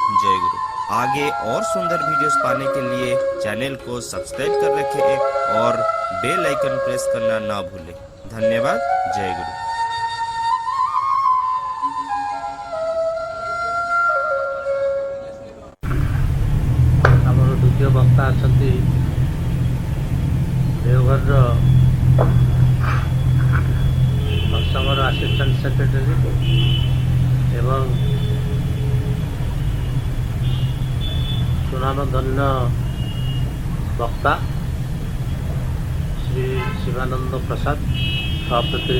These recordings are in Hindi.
जय गुरु। आगे और सुंदर वीडियोस पाने के लिए चैनल को सब्सक्राइब कर रखें और बेल आइकन प्रेस करना ना भूलें। धन्यवाद। जय गुरु। ଆମର ଦ୍ୱିତୀୟ ବକ୍ତା ଅଛନ୍ତି ଦେଓଘରର ସତ୍ସଙ୍ଗର ଆସିଷ୍ଟାଣ୍ଟ ସେକ୍ରେଟାରୀ ଏବଂ ସୁନାମଧନ୍ୟ ବକ୍ତା ଶ୍ରୀ ଶିବାନନ୍ଦ ପ୍ରସାଦ ସଭାପତି।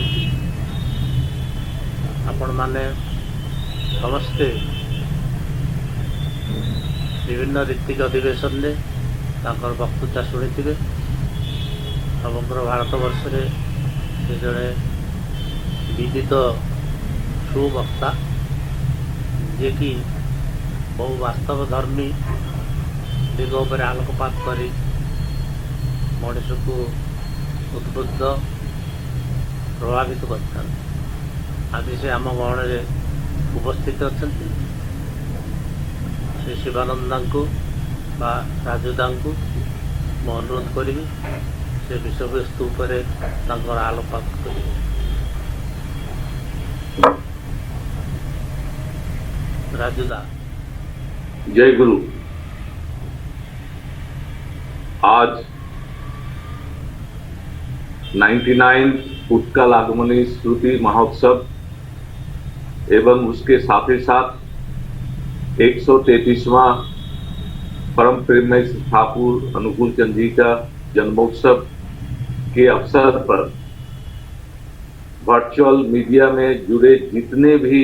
ଆପଣମାନେ ସମସ୍ତେ विभिन्न ऋतिक अधिवेशन में वक्तृता शुणी समग्र भारत वर्ष में से जड़े विदित सुवक्ता जे कि बहु वास्तव धर्मी दिग पर आलोकपात कर मनुष्य को उद्बुद्ध प्रभावित करता। आज से आम गहण में उपस्थित अच्छा श्री शिवानंदा को बा राजुदा को मैं अनुरोध करी से विषय वस्तु पर आलोकपात करें। राजुदा। जय गुरु। आज 99 उत्कल आगमनी श्रुति महोत्सव एवं उसके साथ ही साथ 133वां परम प्रेममय ठाकुर अनुकूल चंद जी का जन्मोत्सव के अवसर पर वर्चुअल मीडिया में जुड़े जितने भी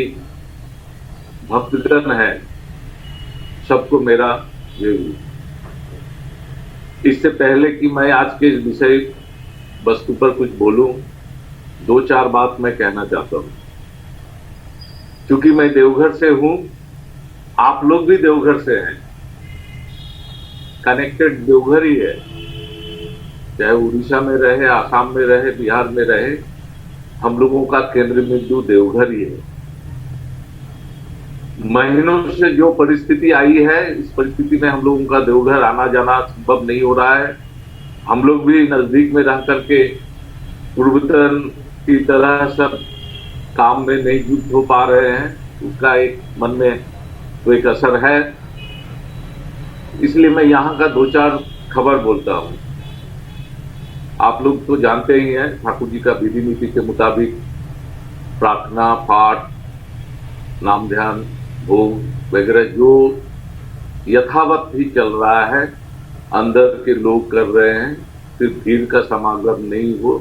भक्तगण हैं सबको मेरा जय गुरु। इससे पहले कि मैं आज के विषय वस्तु पर कुछ बोलूं, 2-4 बात मैं कहना चाहता हूं। क्योंकि मैं देवघर से हूं, आप लोग भी देवघर से हैं, कनेक्टेड देवघर ही है। चाहे उड़ीसा में रहे, आसाम में रहे, बिहार में रहे, हम लोगों का केंद्र बिंदु देवघर ही है। महीनों से जो परिस्थिति आई है, इस परिस्थिति में हम लोगों का देवघर आना जाना संभव नहीं हो रहा है। हम लोग भी नजदीक में रह करके पूर्वतन की तरह सब काम में नहीं जुट हो पा रहे हैं। उसका एक मन में तो एक असर है। इसलिए मैं यहाँ का 2-4 खबर बोलता हूँ। आप लोग तो जानते ही हैं, ठाकुर जी का विधि नीति के मुताबिक प्रार्थना, पाठ, नाम ध्यान, भोग वगैरह जो यथावत ही चल रहा है, अंदर के लोग कर रहे हैं। सिर्फ भीड़ का समागम नहीं हो।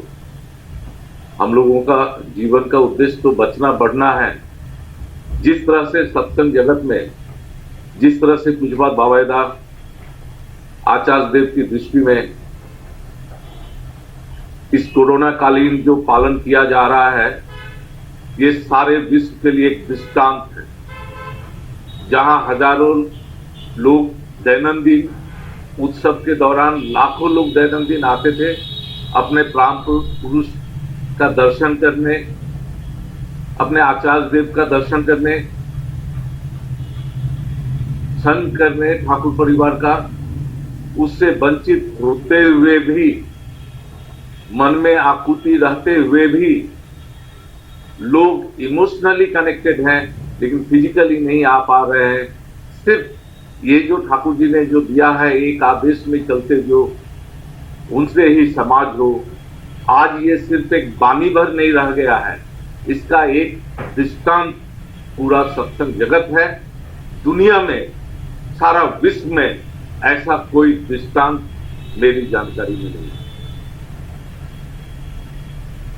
हम लोगों का जीवन का उद्देश्य तो बचना बढ़ना है। जिस तरह से सत्संग जगत में, जिस तरह से पूज्यपाद बाबादास आचार्य देव की दृष्टि में इस कोरोना कालीन जो पालन किया जा रहा है, ये सारे विश्व के लिए एक दृष्टांत है। जहां हजारों लोग दैनंदिन उत्सव के दौरान, लाखों लोग दैनंदिन आते थे अपने प्राण पुरुष का दर्शन करने, अपने आचार्य देव का दर्शन करने, संग करने ठाकुर परिवार का, उससे वंचित होते हुए भी, मन में आकुति रहते हुए भी लोग इमोशनली कनेक्टेड हैं लेकिन फिजिकली नहीं आ पा रहे हैं। सिर्फ ये जो ठाकुर जी ने जो दिया है, एक आदेश में चलते जो उनसे ही समाज हो, आज ये सिर्फ एक बानी भर नहीं रह गया है, इसका एक दृष्टांत पूरा सत्संग जगत है। दुनिया में, सारा विश्व में ऐसा कोई दृष्टांत मेरी जानकारी में नहीं।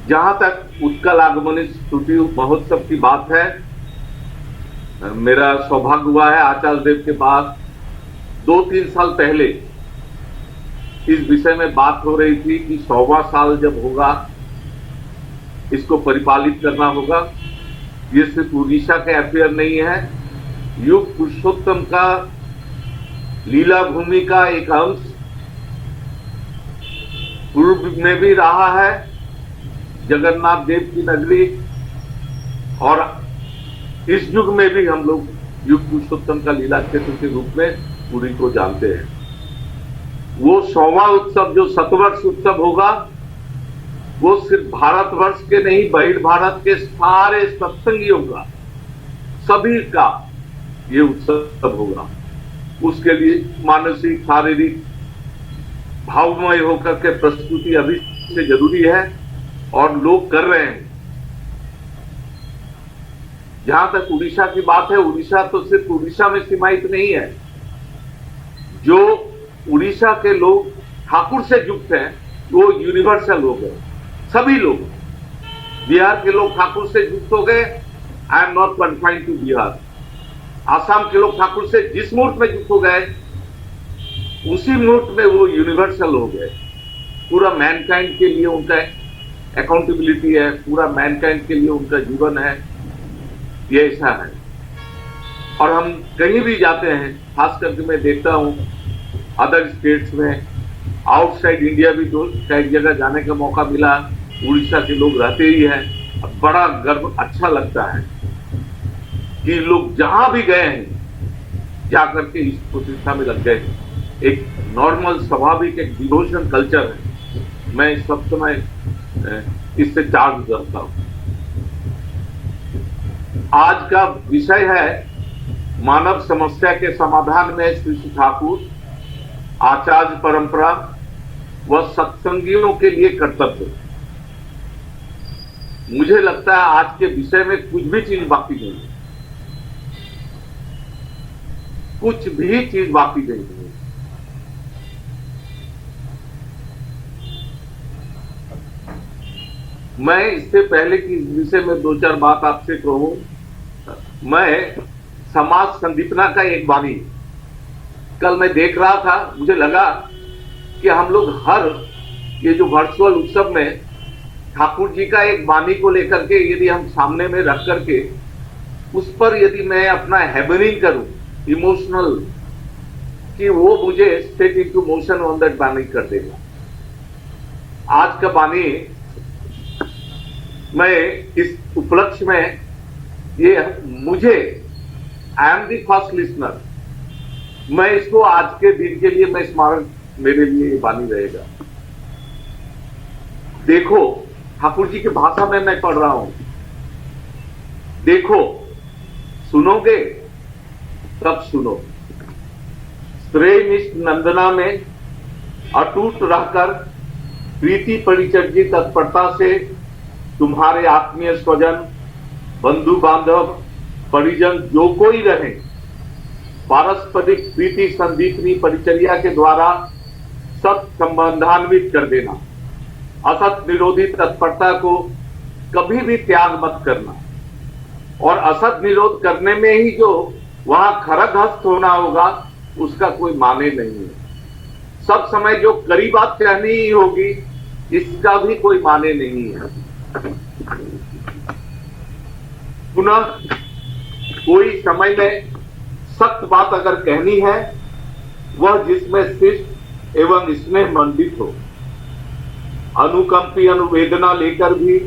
जहां तक उत्कल आगमनी स्तुति महोत्सव की बात है, मेरा सौभाग्य हुआ है आचार्य देव के बाद 2-3 साल पहले इस विषय में बात हो रही थी कि 100वां साल जब होगा इसको परिपालित करना होगा। ये सिर्फ उड़ीसा के अफेयर नहीं है, युग पुरुषोत्तम का लीला भूमि का एक अंश पूर्व में भी रहा है। जगन्नाथ देव की नगरी और इस युग में भी हम लोग युग पुरुषोत्तम का लीला क्षेत्र के रूप में पुरी को जानते हैं। वो 100वां उत्सव जो शतवर्ष उत्सव होगा, वो सिर्फ भारतवर्ष के नहीं, बहिर् भारत के सारे सत्संगियों का, सभी का ये उत्सव होगा। उसके लिए मानसिक, शारीरिक, भावमय होकर के प्रस्तुति अभी से जरूरी है और लोग कर रहे हैं। जहां तक उड़ीसा की बात है, उड़ीसा तो सिर्फ उड़ीसा में सीमायित नहीं है। जो उड़ीसा के लोग ठाकुर से युक्त हैं वो यूनिवर्सल हो गए, सभी लोग। बिहार के लोग ठाकुर से युक्त हो गए, I am not confined to Bihar. Assam के लोग ठाकुर से जिस मूर्त में युक्त हो गए, उसी मूर्त में वो यूनिवर्सल हो गए। पूरा मैनकाइंड के लिए उनका अकाउंटेबिलिटी है, पूरा मैनकाइंड के लिए उनका जीवन है, ये ऐसा है। और हम कहीं भी जाते हैं, खास करके मैं देखता हूं अदर स्टेट्स में, आउटसाइड इंडिया भी तो कई जगह जाने का मौका मिला, उड़ीसा के लोग रहते ही हैं। बड़ा गर्व, अच्छा लगता है कि लोग जहां भी गए हैं जाकर के इस प्रतिष्ठा में लग गए हैं। एक नॉर्मल, स्वाभाविक एक डिवोशन कल्चर है। मैं सब समय इससे चार्ज करता हूं। आज का विषय है मानव समस्या के समाधान में श्री ठाकुर, आचार्य परंपरा व सत्संगियों के लिए कर्तव्य। मुझे लगता है आज के विषय में कुछ भी चीज बाकी नहीं है, कुछ भी चीज बाकी नहीं है। मैं इससे पहले कि इस विषय में दो चार बात आपसे कहूं, मैं समाज संदीपना का एक वाणी कल मैं देख रहा था, मुझे लगा कि हम लोग हर ये जो वर्चुअल उत्सव में ठाकुर जी का एक वाणी को लेकर के यदि हम सामने में रख करके उस पर यदि मैं अपना हैमरिंग करूं इमोशनल, कि वो मुझे state into motion on that वाणी कर देगा। आज का वाणी मैं इस उपलक्ष्य में ये मुझे I am the first listener, मैं इसको आज के दिन के लिए मैं स्मारक मेरे लिए ये वाणी रहेगा। देखो, ठाकुर जी की भाषा में मैं पढ़ रहा हूं। देखो, सुनोगे तब सुनो। श्रेयनिष्ठ नंदना में अटूट रहकर प्रीति परिचर्य तत्परता से तुम्हारे आत्मीय स्वजन, बंधु बांधव, परिजन जो कोई रहे, पारस्परिक प्रीति संदीपनी परिचर्या के द्वारा सत संबंधान्वित कर देना। असत निरोधी तत्परता को कभी भी त्याग मत करना। और असत निरोध करने में ही जो वहां खरगहस्त होना होगा उसका कोई माने नहीं है। सब समय जो कड़ी बात कहनी ही होगी इसका भी कोई माने नहीं है। पुनः कोई समय में सख्त बात अगर कहनी है, वह जिसमें शिष्ट एवं स्नेह मंडित हो। अनुकंपी अनुवेदना लेकर भी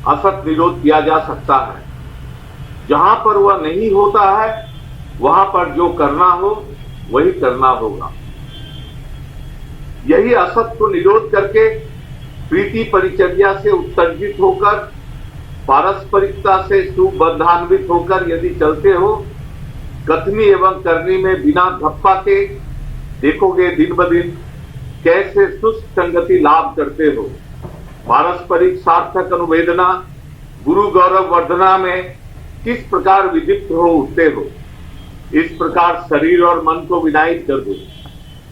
असत निरोध किया जा सकता है। जहां पर वह नहीं होता है वहां पर जो करना हो वही करना होगा। यही असत को निरोध करके प्रीति परिचर्या से उत्सर्जित होकर पारस्परिकता से सुबंधान्वित होकर यदि चलते हो, कथनी एवं करनी में बिना धप्पा के देखोगे दिन ब दिन कैसे सुस्त संगति लाभ करते हो। पारस्परिक सार्थक अनुवेदना, गुरु गौरव वर्धना में किस प्रकार विदीप्त हो उठते हो। इस प्रकार शरीर और मन को विनायित कर दो,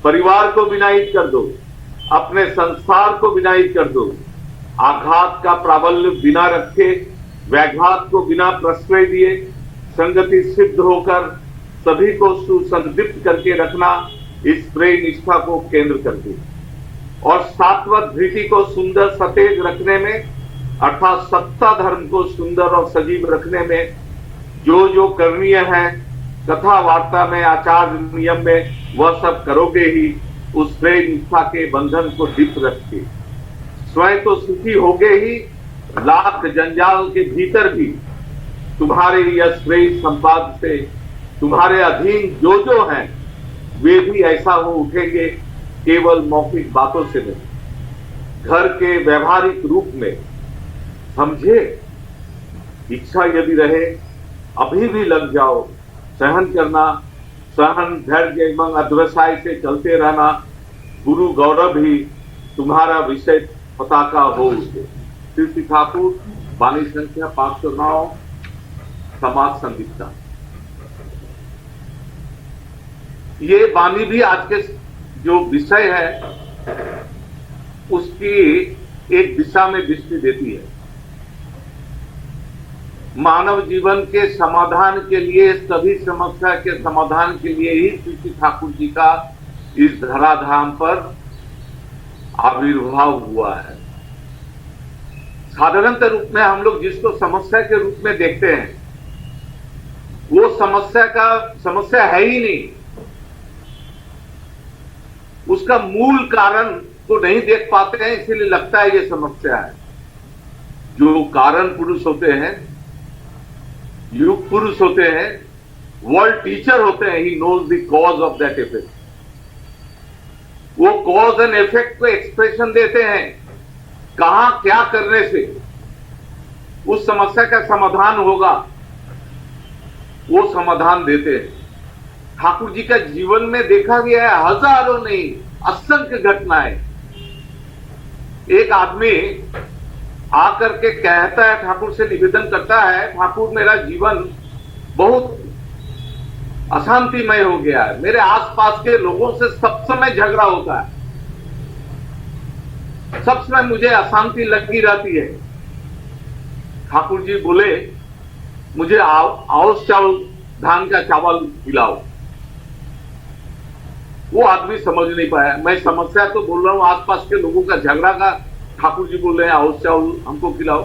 परिवार को विनायित कर दो, अपने संसार को विनायित कर दो। आघात का प्राबल्य बिना रखे, व्याघात को बिना प्रश्रय दिए संगति सिद्ध होकर सभी को सुसंदीप्त करके रखना, इस प्रेम निष्ठा को केंद्र कर दे। और सात्वत धृति को सुंदर सतेज रखने में, अर्थात सत्ता धर्म को सुंदर और सजीव रखने में जो जो करणीय है कथा वार्ता में, आचार नियम में, वह सब करोगे ही उस प्रेम निष्ठा के बंधन को दीप्त रख के। स्वयं तो सुखी होगे ही, लाख जंजाल के भीतर भी तुम्हारे यश प्रेम संपाद से तुम्हारे अधीन जो जो हैं वे भी ऐसा हो उठेंगे, केवल मौखिक बातों से नहीं, घर के व्यवहारिक रूप में। समझे? इच्छा यदि रहे अभी भी लग जाओ, सहन करना, सहन धैर्य एवं अध्यवसाय से चलते रहना। गुरु गौरव ही तुम्हारा विषय पताका हो उसे। श्री ठाकुर, वाणी संख्या 509, समाज संदिग्धता। ये वाणी भी आज के जो विषय है उसकी एक दिशा में दृष्टि देती है। मानव जीवन के समाधान के लिए, सभी समस्या के समाधान के लिए ही श्री ठाकुर जी का इस धराधाम पर आविर्भाव हुआ है। साधारणतः रूप में हम लोग जिसको समस्या के रूप में देखते हैं वो समस्या है ही नहीं। उसका मूल कारण को नहीं देख पाते हैं, इसीलिए लगता है ये समस्या है। जो कारण पुरुष होते हैं, युग पुरुष होते हैं, वर्ल्ड टीचर होते हैं, he knows the cause of that effect. वो कॉज एंड इफेक्ट को एक्सप्रेशन देते हैं, कहां क्या करने से उस समस्या का समाधान होगा, वो समाधान देते हैं। ठाकुर जी का जीवन में देखा गया है हजारों नहीं असंख्य घटनाएं। एक आदमी आकर के कहता है, ठाकुर से निवेदन करता है, ठाकुर मेरा जीवन बहुत अशांतिमय हो गया है, मेरे आसपास के लोगों से सब समय झगड़ा होता है, सब समय मुझे अशांति लगी रहती है। ठाकुर जी बोले मुझे आउस चावल, धान का चावल खिलाओ। वो आदमी समझ नहीं पाया, मैं समस्या तो बोल रहा हूं आसपास के लोगों का झगड़ा का, ठाकुर जी बोल रहे हैं आउस चावल हमको खिलाओ।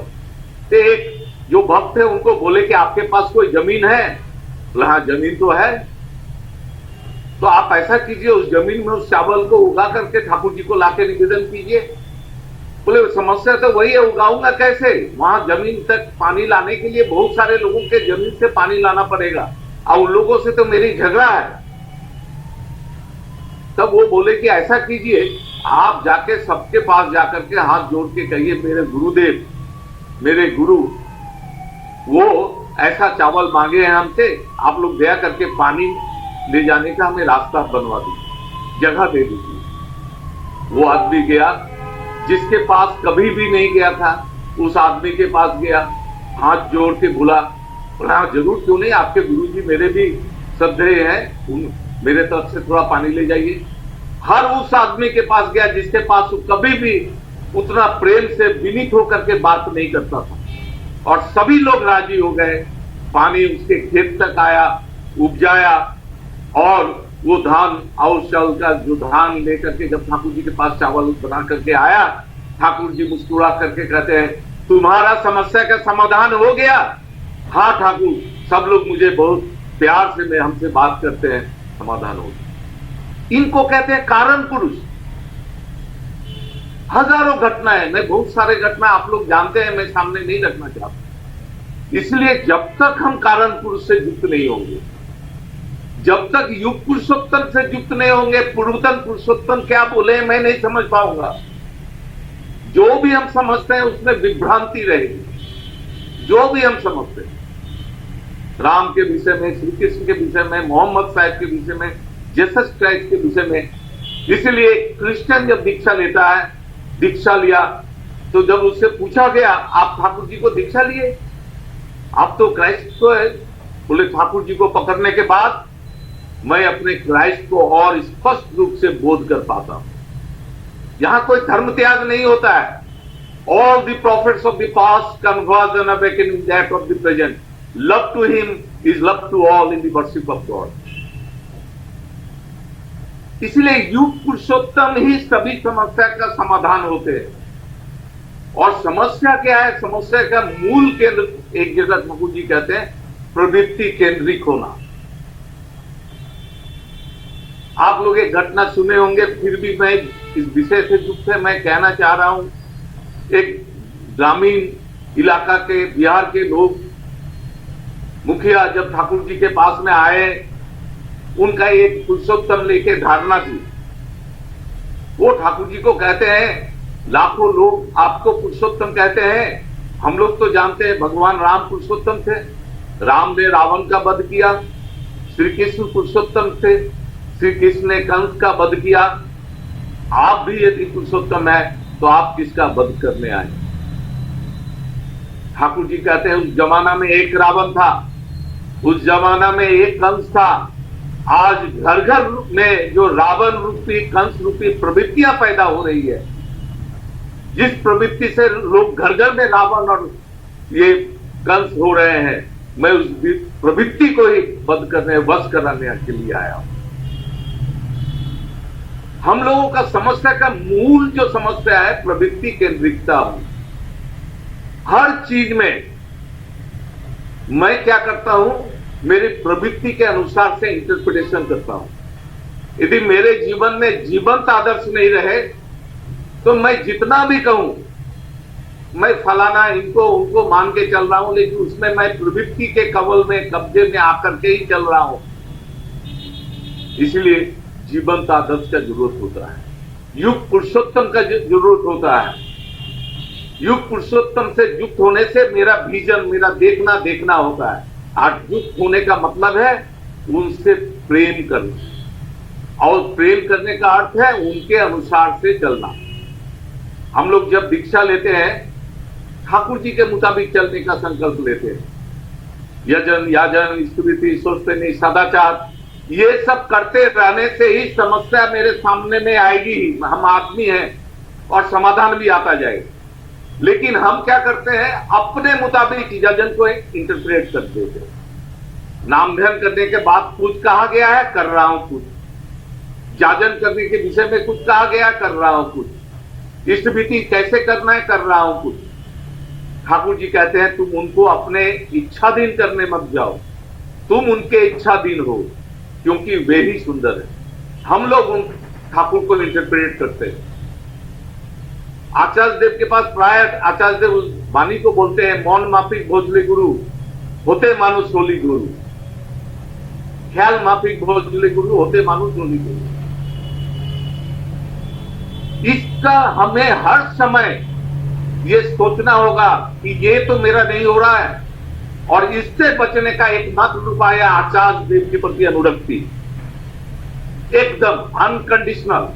तो एक जो भक्त है उनको बोले कि आपके पास कोई जमीन है? बोला हाँ जमीन तो है। तो आप ऐसा कीजिए, उस जमीन में उस चावल को उगा करके ठाकुर जी को लाके निवेदन कीजिए। बोले समस्या तो वही है, उगाऊंगा कैसे? वहां जमीन तक पानी लाने के लिए बहुत सारे लोगों के जमीन से पानी लाना पड़ेगा और उन लोगों से तो मेरी झगड़ा है। तब वो बोले कि ऐसा कीजिए, आप जाके सबके पास जाकर के हाथ जोड़ के कहिए मेरे गुरुदेव, मेरे गुरु वो ऐसा चावल मांगे हैं हमसे, आप लोग दया करके पानी ले जाने का हमें रास्ता बनवा दीजिए, जगह दे दीजिए। वो आदमी गया जिसके पास कभी भी नहीं गया था, उस आदमी के पास गया, हाथ जोड़ के बोला जरूर क्यों नहीं, आपके गुरु जी मेरे भी श्रद्धेय हैं, मेरे तरफ से थोड़ा पानी ले जाइए। हर उस आदमी के पास गया जिसके पास वो कभी भी उतना प्रेम से विनीत होकर के बात नहीं करता था, और सभी लोग राजी हो गए। पानी उसके खेत तक आया, उपजाया, और वो धान आउस चावल का जो धान लेकर के जब ठाकुर जी के पास चावल बना करके आया, ठाकुर जी मुस्कुरा करके कहते हैं तुम्हारा समस्या का समाधान हो गया? हाँ ठाकुर, सब लोग मुझे बहुत प्यार से में हमसे बात करते हैं, समाधान हो गया। इनको कहते हैं कारण पुरुष। हजारों घटनाएं, मैं बहुत सारे घटना आप लोग जानते हैं, मैं सामने नहीं रखना चाहता। इसलिए जब तक हम कारण पुरुष से युक्त नहीं होंगे, जब तक युग पुरुषोत्तम से युक्त नहीं होंगे, पूर्वतन पुरुषोत्तम क्या बोले मैं नहीं समझ पाऊंगा। जो भी हम समझते हैं उसमें विभ्रांति रहेगी। जो भी हम समझते हैं राम के विषय में, श्री कृष्ण के विषय में, मोहम्मद साहब के विषय में, जीसस क्राइस्ट के विषय में। इसलिए क्रिश्चियन जब दीक्षा लेता है, दीक्षा लिया तो जब उससे पूछा गया आप ठाकुर जी को दीक्षा लिए, आप तो क्राइस्ट को है, बोले ठाकुर जी को पकड़ने के बाद मैं अपने क्राइस्ट को और स्पष्ट रूप से बोध कर पाता हूं। यहां कोई धर्म त्याग नहीं होता है। All the profits of the past converge and awaken in that of the present. Love to him is love to all in the worship of God. इसलिए युग पुरुषोत्तम ही सभी समस्या का समाधान होते हैं। और समस्या क्या है? समस्या का मूल केंद्र, एक जगह ठाकुर जी कहते हैं, प्रवृत्ति केंद्रित होना। आप लोग एक घटना सुने होंगे, फिर भी मैं इस विषय से युक्त है, मैं कहना चाह रहा हूं। एक ग्रामीण इलाका के बिहार के लोग मुखिया जब ठाकुर जी के पास में आए, उनका एक पुरुषोत्तम लेके धारणा थी। वो ठाकुर जी को कहते हैं, लाखों लोग आपको पुरुषोत्तम कहते हैं, हम लोग तो जानते हैं भगवान राम पुरुषोत्तम थे, राम ने रावण का वध किया, श्री कृष्ण पुरुषोत्तम थे, श्री कृष्ण ने कंस का वध किया, आप भी यदि पुरुषोत्तम है तो आप किसका वध करने आए? ठाकुर जी कहते हैं उस जमाना में एक रावण था, उस जमाना में एक कंस था। आज घर घर में जो रावण रूपी कंस रूपी प्रवृत्तियां पैदा हो रही है, जिस प्रवृत्ति से लोग घर घर में रावण और ये कंस हो रहे हैं, मैं उस प्रवृत्ति को ही बंद करने वश कराने के लिए आया हूं। हम लोगों का समस्या का मूल जो समस्या है प्रवृत्ति केंद्रितता। हर चीज में मैं क्या करता हूं, मेरी प्रवृत्ति के अनुसार से इंटरप्रिटेशन करता हूं। यदि मेरे जीवन में जीवंत आदर्श नहीं रहे तो मैं जितना भी कहूं, मैं फलाना इनको उनको मान के चल रहा हूं, लेकिन उसमें मैं प्रवृत्ति के कवल में कब्जे में आकर के ही चल रहा हूं। इसलिए जीवंत आदर्श का जरूरत होता है, युग पुरुषोत्तम का जरूरत होता है। युग पुरुषोत्तम से युक्त होने से मेरा विजन, मेरा देखना होता है। आज युक्त होने का मतलब है उनसे प्रेम करना, और प्रेम करने का अर्थ है उनके अनुसार से चलना। हम लोग जब दीक्षा लेते हैं, ठाकुर जी के मुताबिक चलने का संकल्प लेते हैं। यजन याजन स्तुति सोचते सदाचार, ये सब करते रहने से ही समस्या मेरे सामने में आएगी ही। हम आदमी हैं और समाधान भी आता जाएगा। लेकिन हम क्या करते हैं, अपने मुताबिक यजन को इंटरप्रेट कर देते हैं। नाम ध्यान करने के बाद कुछ कहा गया है, कर रहा हूं कुछ। याजन करने के विषय में कुछ कहा गया, कर रहा हूं कुछ। इष्ट विधि कैसे करना है, कर रहा हूं कुछ। ठाकुर जी कहते हैं तुम उनको अपने इच्छाधीन करने मत जाओ, तुम उनके इच्छाधीन हो, क्योंकि वे ही सुंदर है। हम लोग उन ठाकुर को इंटरप्रेट करते हैं। आचार्य देव के पास प्राय आचार्य देव उस वाणी को बोलते हैं, मौन माफिक भोजले गुरु होते मानुष होली गुरु, ख्याल माफिक भोजले गुरु होते मानुष होली गुरु। इसका हमें हर समय ये सोचना होगा कि ये तो मेरा नहीं हो रहा है, और इससे बचने का एकमात्र उपाय है आचार्य देव के प्रति अनुरक्ति, एकदम अनकंडीशनल,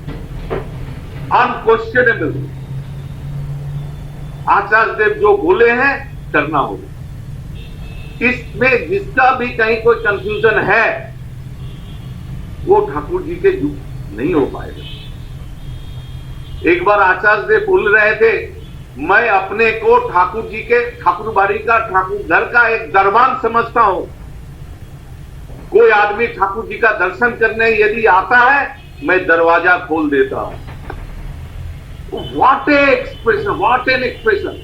अनक्वेश्चनेबल। आचार्य देव जो बोले हैं करना होगा। इसमें जिसका भी कहीं कोई कंफ्यूजन है वो ठाकुर जी के युक्त नहीं हो पाएगा। एक बार आचार्य देव बोल रहे थे, मैं अपने को ठाकुर जी के ठाकुर बाड़ी का, ठाकुर घर का एक दरबान समझता हूं। कोई आदमी ठाकुर जी का दर्शन करने यदि आता है, मैं दरवाजा खोल देता हूं। What A expression, what an expression.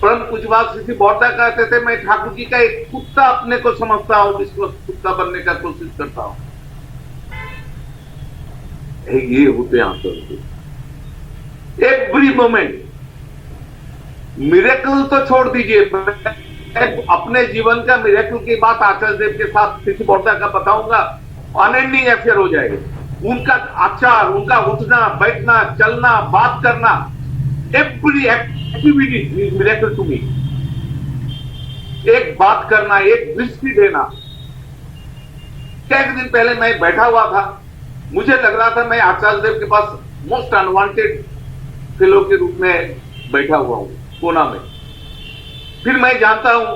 परम पूज्यपाद श्री बौद्धा कहते थे, मैं ठाकुर जी का एक कुत्ता अपने को समझता हूं, जिसको कुत्ता बनने का कोशिश करता हूं। ये होते हैं एवरी मोमेंट। मिरेकल तो छोड़ दीजिए, अपने जीवन का मिरेकल की बात आचार्य देव के साथ किसी बौद्धा का बताऊंगा, अनएंडिंग अफेयर हो जाएगा। उनका आचार, उनका उठना बैठना चलना बात करना, every activity is miracle to me. एक बात करना, एक दृष्टि देना। एक दिन पहले मैं बैठा हुआ था, मुझे लग रहा था मैं आचार्य देव के पास मोस्ट अनवांटेड फेलो के रूप में बैठा हुआ हूं कोना में। फिर मैं जानता हूं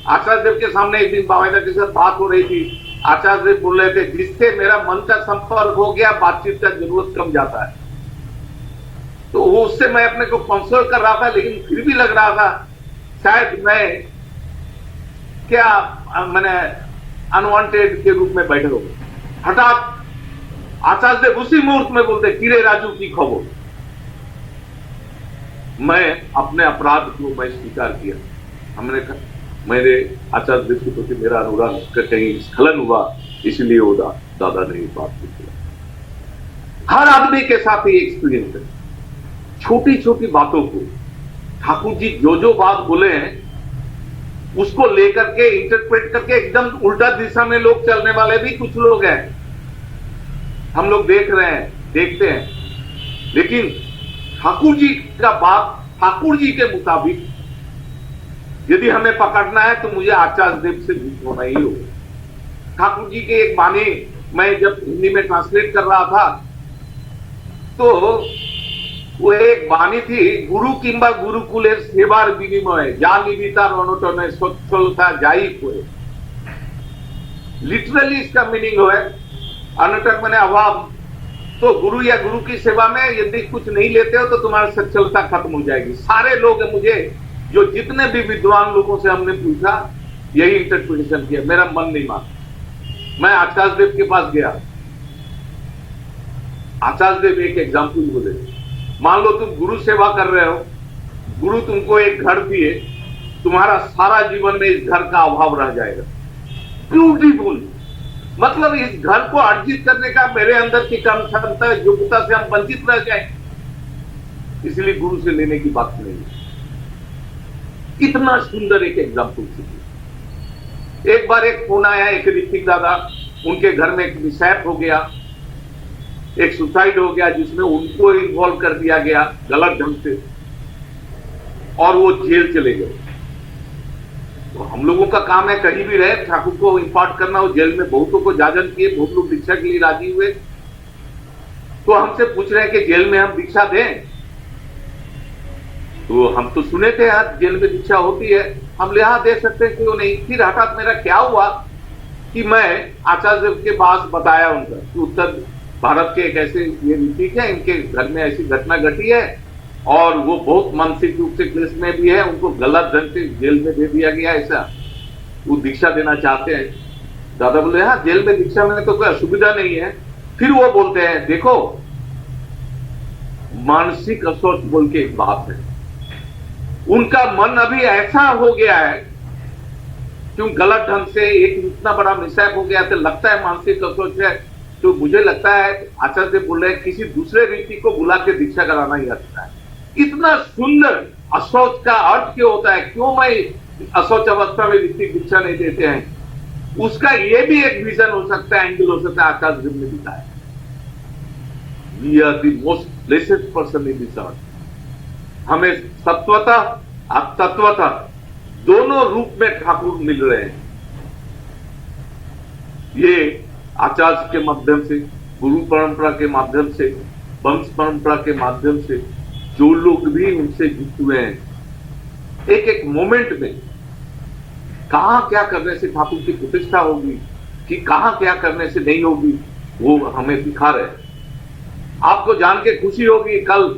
आचार्य देव के सामने एक दिन बाबाइदा के साथ बात हो रही थी। आचार्य देव बोल रहे थे, जिससे मेरा मन का संपर्क हो गया, बातचीत का जरूरत कम जाता है। तो वो उससे मैं अपने को कंसोल कर रहा था, लेकिन फिर भी लग रहा था शायद मैं क्या मैंने अनवांटेड के रूप में बैठे हो। हठात आचार्य देव उसी मुहूर्त में बोलते, किरे राजू की खबर। मैं अपने अपराध को मैं स्वीकार किया। हमने कहा मेरे आचार्य देव के प्रति मेरा अनुराग का कहीं स्खलन हुआ, इसलिए वो दादा ने बात की। हर आदमी के साथ ये एक्सपीरियंस है। छोटी छोटी बातों को ठाकुर जी जो बात बोले हैं, उसको लेकर के इंटरप्रेट करके एकदम उल्टा दिशा में लोग चलने वाले भी कुछ लोग हैं, हम लोग देख रहे हैं, देखते हैं। लेकिन ठाकुर जी का बात ठाकुर जी के मुताबिक यदि हमें पकड़ना है तो मुझे आचार्य देव से झूठ होना ही होगा। ठाकुर जी के एक वाणी मैं जब हिंदी में ट्रांसलेट कर रहा था तो वो एक वाणी थी, गुरु किंबा गुरुकुलेर सेवार विनिमय जा निवितार अनटने सच्छलता जाई कोई। लिटरली इसका मीनिंग है अनटन माने अभाव। तो गुरु या गुरु की सेवा में यदि कुछ नहीं लेते हो तो तुम्हारी सच्छलता खत्म हो जाएगी। सारे लोग मुझे जो जितने भी विद्वान लोगों से हमने पूछा यही इंटरप्रिटेशन किया, मेरा मन नहीं माना। मैं आचार्य देव के पास गया, आचार्य देव एक एग्जाम्पल बोले, मान लो तुम गुरु सेवा कर रहे हो, गुरु तुमको एक घर दिए, तुम्हारा सारा जीवन में इस घर का अभाव रह जाएगा। ब्यूटीफुल, मतलब इस घर को अर्जित करने का मेरे अंदर की कम क्षमता योग्यता से हम वंचित रह जाए, इसलिए गुरु से लेने की बात नहीं है। इतना सुंदर एक एग्जाम्पल थी। एक बार एक फोन आया, एक ऋतिक दादा, उनके घर में एक मिसहैप हो गया, एक सुसाइड हो गया जिसमें उनको इन्वॉल्व कर दिया गया गलत ढंग से और वो जेल चले गए। तो हम लोगों का काम है कहीं भी रहे ठाकुर को इंपार्ट करना। वो जेल में बहुतों को जाजन किए, बहुत लोग दीक्षा के लिए राजी हुए। तो हमसे पूछ रहे हैं कि जेल में हम दीक्षा दें, तो हम तो सुने थे यार जेल में दीक्षा होती है, हम ले दे सकते हैं, क्यों नहीं। फिर हठात मेरा क्या हुआ कि मैं आचार्य देव के पास बताया उनका कि उत्तर भारत के एक ऐसे ये ऋतिक है, इनके घर में ऐसी घटना घटी है और वो बहुत मानसिक रूप से क्लेश में भी है, उनको गलत ढंग से जेल में दे दिया गया, ऐसा वो दीक्षा देना चाहते हैं। दादा बोले हाँ जेल में दीक्षा में तो कोई असुविधा नहीं है। फिर वो बोलते हैं देखो मानसिक अस्वस्थ बोल के एक बात है, उनका मन अभी ऐसा हो गया है क्यों गलत ढंग से एक इतना बड़ा मिसहैप हो गया तो लगता है मानसिक अस्वस्थ है। तो मुझे लगता है आचार्य देव बोल रहे हैं किसी दूसरे व्यक्ति को बुला के दीक्षा कराना ही अच्छा है। इतना सुंदर अशौच का अर्थ क्यों होता है, क्यों मैं अशौच अवस्था में व्यक्ति दीक्षा नहीं देते हैं, उसका ये भी एक विजन हो सकता है, एंगल हो सकता है। आचार्य देव ने दिखाया we are the most blessed person in this earth. हमें सत्वतः और तत्वतः दोनों रूप में ठाकुर मिल रहे हैं। ये आचार्य के माध्यम से, गुरु परंपरा के माध्यम से, वंश परंपरा के माध्यम से जो लोग भी उनसे जुट हुए हैं, एक एक मोमेंट में कहां क्या करने से ठाकुर की प्रतिष्ठा होगी कि कहां क्या करने से नहीं होगी, वो हमें दिखा रहे हैं। आपको जान के खुशी होगी, कल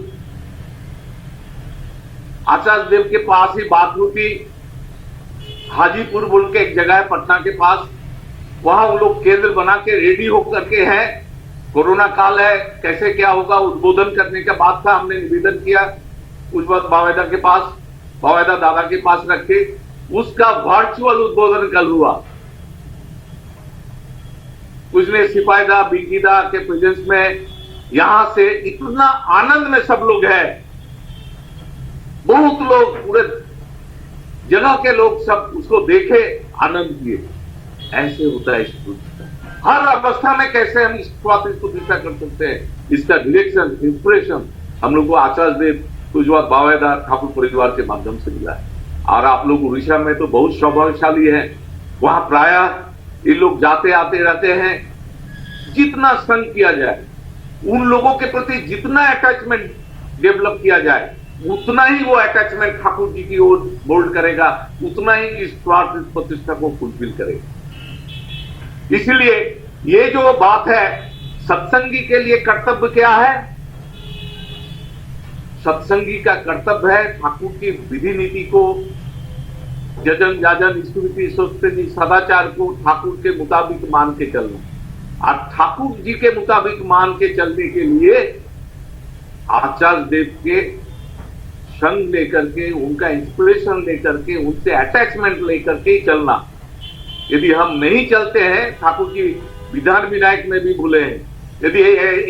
आचार्य देव के पास ही बात हुई थी, हाजीपुर बोल के एक जगह है पटना के पास, वहां वो लोग केंद्र बना के रेडी होकर के हैं। कोरोना काल है, कैसे क्या होगा, उद्बोधन करने का बात था। हमने निवेदन किया उस वक्त बावेदा के पास, बावेदा दादा के पास रखे, उसका वर्चुअल उद्बोधन कल हुआ। उसने सिपाहीदा बिंगीदा के प्रेजेंस में, यहां से इतना आनंद में सब लोग हैं, बहुत लोग, पूरे जगह के लोग सब उसको देखे, आनंद किए। ऐसे होता है इस प्रतिष्ठा। हर अवस्था में कैसे हम इस प्रतिष्ठा कर सकते हैं, इसका डायरेक्शन, इंस्पिरेशन हम लोग को आचार्य देव कुजवा बावेदा ठाकुर परिवार के माध्यम से मिला है। और आप लोग उड़ीसा में तो बहुत सौभाग्यशाली हैं, वहां प्रायः ये लोग जाते आते रहते हैं। जितना संग किया जाए, उन लोगों के प्रति जितना अटैचमेंट डेवलप किया जाए, उतना ही वो अटैचमेंट ठाकुर जी की ओर बोल्ड करेगा, उतना ही इस स्वार्थ प्रतिष्ठा को फुलफिल करेगा। इसलिए ये जो बात है, सत्संगी के लिए कर्तव्य क्या है? सत्संगी का कर्तव्य है ठाकुर की विधि नीति को, जजन जाजन स्मृति स्तुति सदाचार को ठाकुर के मुताबिक मान के चलना। और ठाकुर जी के मुताबिक मान के चलने के लिए आचार्य देव के संग लेकर के, उनका इंस्पिरेशन लेकर के, उनसे अटैचमेंट लेकर के ही चलना। यदि हम नहीं चलते हैं, ठाकुर की विधान विनायक में भी भूले हैं, यदि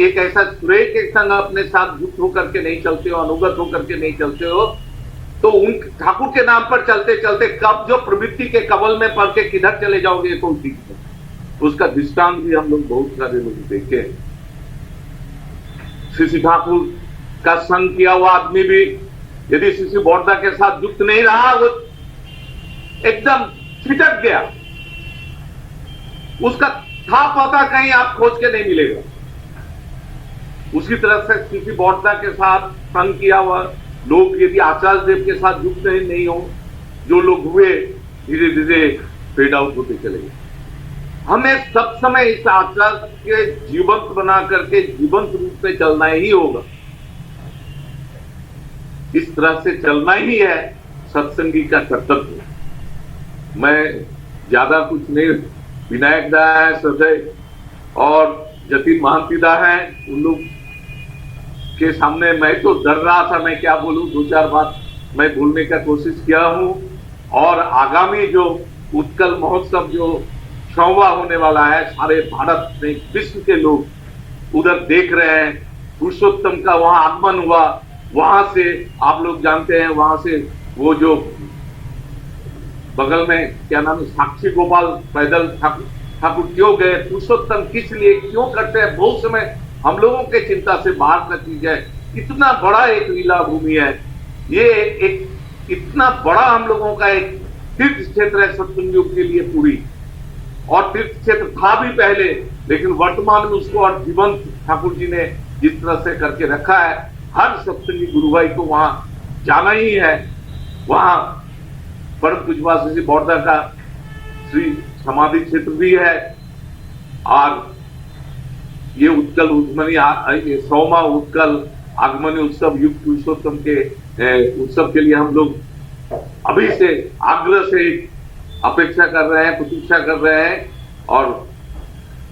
एक ऐसा श्रेय के संग अपने साथ जुट होकर के नहीं चलते हो, अनुगत होकर के नहीं चलते हो, तो उन ठाकुर के नाम पर चलते चलते कब जो प्रवृत्ति के कबल में पड़ के किधर चले जाओगे तो ठीक है। उसका दृष्टांत भी हम लोग बहुत सारे लोग देखे हैं। श्री ठाकुर का संग किया हुआ आदमी भी यदि श्री बोरदा के साथ युक्त नहीं रहा, वो एकदम छिटक गया, उसका था पता कहीं आप खोज के नहीं मिलेगा। उसी तरह से श्री बोरदा के साथ संग किया हुआ लोग यदि आचार्य देव के साथ युक्त नहीं हो, जो लोग हुए धीरे धीरे फेड आउट होते चले गए। हमें सब समय इस आचार्य के जीवंत बना करके जीवंत रूप में चलना ही होगा। इस तरह से चलना ही है सत्संगी का कर्तव्य। मैं ज्यादा कुछ नहीं, विनायक दा है, सजय और जतिन महांती दा है, उन लोग के सामने मैं तो डर रहा था मैं क्या बोलूं। दो चार बात मैं बोलने का कोशिश किया हूं। और आगामी जो उत्कल महोत्सव जो 6वां होने वाला है, सारे भारत में विश्व के लोग उधर देख रहे हैं। पुरुषोत्तम का वहां आगमन हुआ, वहां से आप लोग जानते हैं, वहां से वो जो बगल में क्या नाम है, साक्षी गोपाल पैदल ठाकुर क्यों गए, पुरुषोत्तम किस लिए क्यों करते हैं, बहुत समय हम लोगों के चिंता से बाहर का चीज है। इतना बड़ा एक लीला भूमि है, ये एक इतना बड़ा हम लोगों का एक तीर्थ क्षेत्र है सत्संग युग के लिए पूरी। और तीर्थ क्षेत्र था भी पहले, लेकिन वर्तमान में उसको और जीवंत ठाकुर जी ने जिस तरह से करके रखा है, हर सत्संगी गुरु भाई को वहां जाना ही है। वहां परम पूज्य श्री बोरदा का श्री समाधि क्षेत्र भी है। और ये उत्कल उद्गमनी 100वां उत्कल आगमनी उत्सव युग पुरुषोत्तम के उत्सव के लिए हम लोग अभी से आग्रह से अपेक्षा कर रहे हैं, प्रतीक्षा कर रहे हैं। और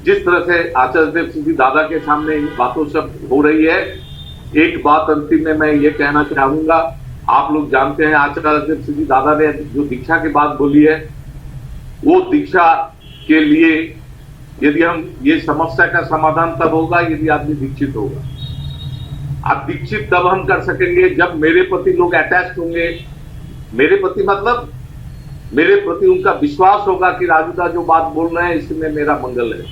जिस तरह से आचार्य देव सिद्धि दादा के सामने इन बातों सब हो रही है, एक बात अंतिम में मैं ये कहना चाहूंगा। आप लोग जानते हैं आचार्य देव सिद्धि दादा ने जो दीक्षा की बात बोली है, वो दीक्षा के लिए यदि हम ये समस्या का समाधान तब होगा यदि आदमी दीक्षित होगा। अब दीक्षित तब हम कर सकेंगे जब मेरे प्रति लोग अटैच होंगे। मेरे प्रति मतलब मेरे प्रति उनका विश्वास होगा कि राजूदा जो बात बोल रहे हैं इसमें मेरा मंगल है,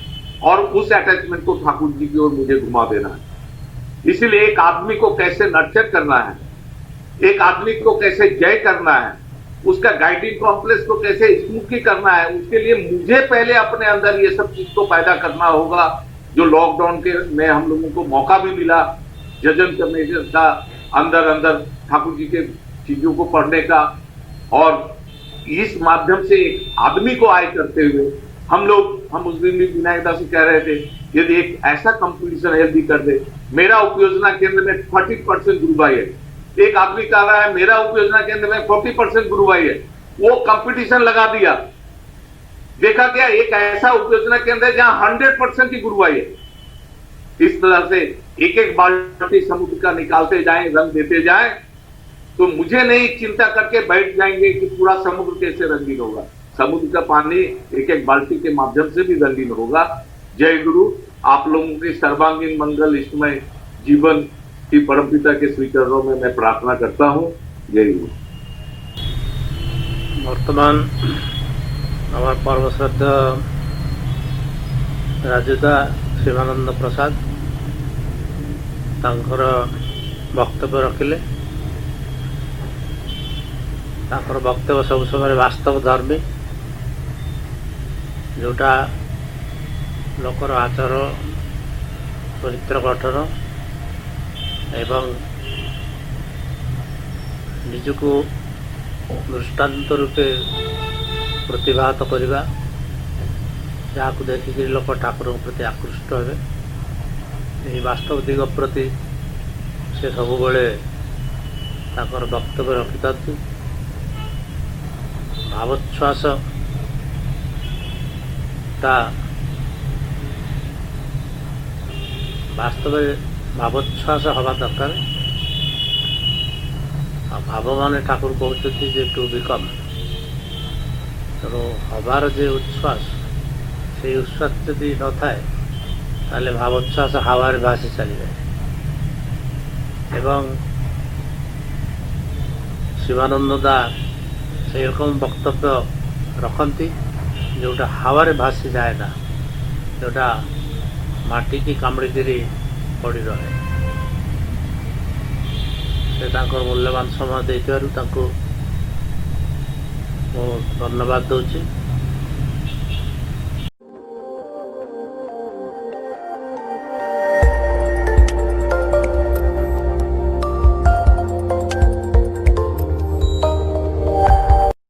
और उस अटैचमेंट को ठाकुर जी की ओर मुझे घुमा देना है। इसीलिए एक आदमी को कैसे नर्चर करना है, एक आदमी को कैसे जय करना है, उसका गाइडिंग कॉम्प्लेक्स को कैसे स्मूथली करना है, उसके लिए मुझे पहले अपने अंदर ये सब चीज को पैदा करना होगा। जो लॉकडाउन के में हम लोगों को मौका भी मिला जजन करने का, अंदर अंदर ठाकुर जी के चीजों को पढ़ने का, और इस माध्यम से एक आदमी को आय करते हुए हम उस दिन भी विनायक दास कह रहे थे, यदि एक ऐसा कंपटीशन हेल्दी कर दे। मेरा उपयोजना केंद्र में 40% गुरु भाई है, एक आदमी कह रहा है मेरा उपयोजना केंद्र में 40% गुरु भाई है, वो कंपटीशन लगा दिया। देखा क्या, एक ऐसा उपयोजना केंद्र है जहां 100% की गुरु भाई है। इस तरह से एक एक बाल्टी समुद्र का निकालते जाएं, रंग देते जाएं, तो मुझे नहीं चिंता करके बैठ जाएंगे कि पूरा समुद्र कैसे रंगीन होगा। समुद्र का पानी एक एक बाल्टी के माध्यम से भी रंगीन होगा। जय गुरु। आप लोगों के सर्वांगीण मंगल इष्टमय जीवन की परमपिता के श्री चरणों में मैं प्रार्थना करता हूँ। जय गुरु। वर्तमान আমার পরমশ্রদ্ধা রাজুদা শিবানন্দ প্রসাদ ତାଙ୍କର ବକ୍ତବ୍ୟ ରଖିଲେ। ତାଙ୍କର ବକ୍ତବ୍ୟ ସବୁ ସମୟରେ ବାସ୍ତବ ଧର୍ମୀ, ଯେଉଁଟା ଲୋକର ଆଚାର ଚରିତ୍ର ଗଠନ ଏବଂ ନିଜକୁ ଦୃଷ୍ଟାନ୍ତ ରୂପେ ପ୍ରତିଭାତ କରିବା, ଯାହାକୁ ଦେଖିକରି ଲୋକ ଠାକୁରଙ୍କ ପ୍ରତି ଆକୃଷ୍ଟ ହେବେ। ଏହି ବାସ୍ତବ ଦିଗ ପ୍ରତି ସେ ସବୁବେଳେ ତାଙ୍କର ବକ୍ତବ୍ୟ ରଖିଥାନ୍ତି। ଭାବୋଚ୍ଛ୍ୱାସଟା ବାସ୍ତବରେ ଭାବୋଚ୍ଛ୍ୱାସ ହେବା ଦରକାର। ଆଉ ଭାବ ମାନେ ଠାକୁର କହୁଛନ୍ତି ଯେ ଟୁ ବିକମ୍, ତେଣୁ ହେବାର ଯେ ଉଚ୍ଛ୍ୱାସ, ସେଇ ଉଚ୍ଛ୍ୱାସ ଯଦି ନଥାଏ ତାହେଲେ ଭାବୋଚ୍ଛ୍ୱାସ ହାୱାରେ ଭାସି ଚାଲିଯାଏ। ଏବଂ ଶିବାନନ୍ଦ ଦା ସେଇ ରକମ ବକ୍ତବ୍ୟ ରଖନ୍ତି ଯେଉଁଟା ହାୱାରେ ଭାସି ଯାଏ ନା, ଯେଉଁଟା ମାଟିକି କାମୁଡ଼ିକିରି ପଡ଼ି ରହେ। ସେ ତାଙ୍କର ମୂଲ୍ୟବାନ ସମୟ ଦେଇଥିବାରୁ ତାଙ୍କୁ ମୁଁ ଧନ୍ୟବାଦ ଦେଉଛି।